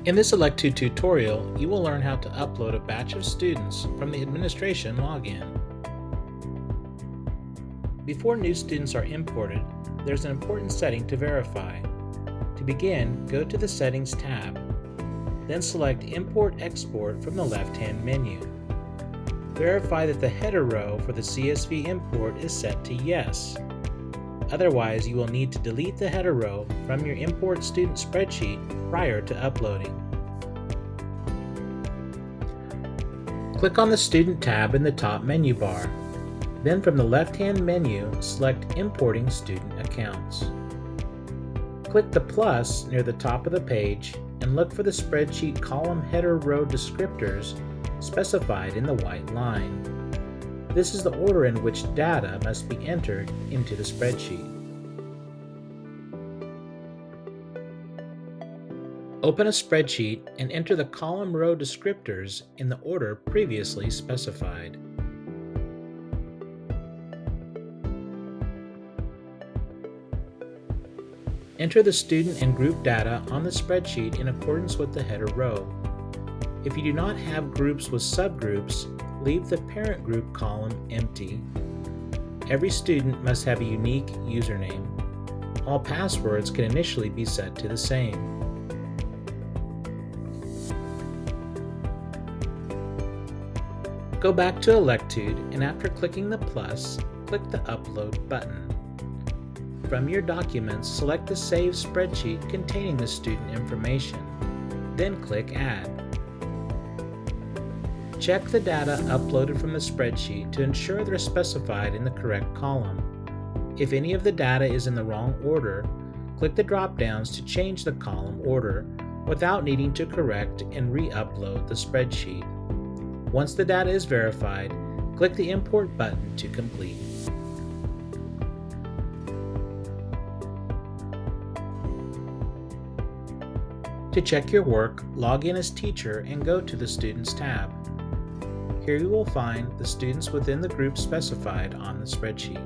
In this Electude tutorial, you will learn how to upload a batch of students from the administration login. Before new students are imported, there's an important setting to verify. To begin, go to the Settings tab, then select Import/Export from the left-hand menu. Verify that the header row for the CSV import is set to Yes. Otherwise, you will need to delete the header row from your import student spreadsheet prior to uploading. Click on the Student tab in the top menu bar. Then from the left-hand menu, select Importing Student Accounts. Click the plus near the top of the page and look for the spreadsheet column header row descriptors specified in the white line. This is the order in which data must be entered into the spreadsheet. Open a spreadsheet and enter the column row descriptors in the order previously specified. Enter the student and group data on the spreadsheet in accordance with the header row. If you do not have groups with subgroups, leave the parent group column empty. Every student must have a unique username. All passwords can initially be set to the same. Go back to Electude and after clicking the plus, click the Upload button. From your documents, select the Save spreadsheet containing the student information. Then click Add. Check the data uploaded from the spreadsheet to ensure they're specified in the correct column. If any of the data is in the wrong order, click the drop-downs to change the column order without needing to correct and re-upload the spreadsheet. Once the data is verified, click the Import button to complete. To check your work, log in as teacher and go to the Students tab. Here you will find the students within the group specified on the spreadsheet.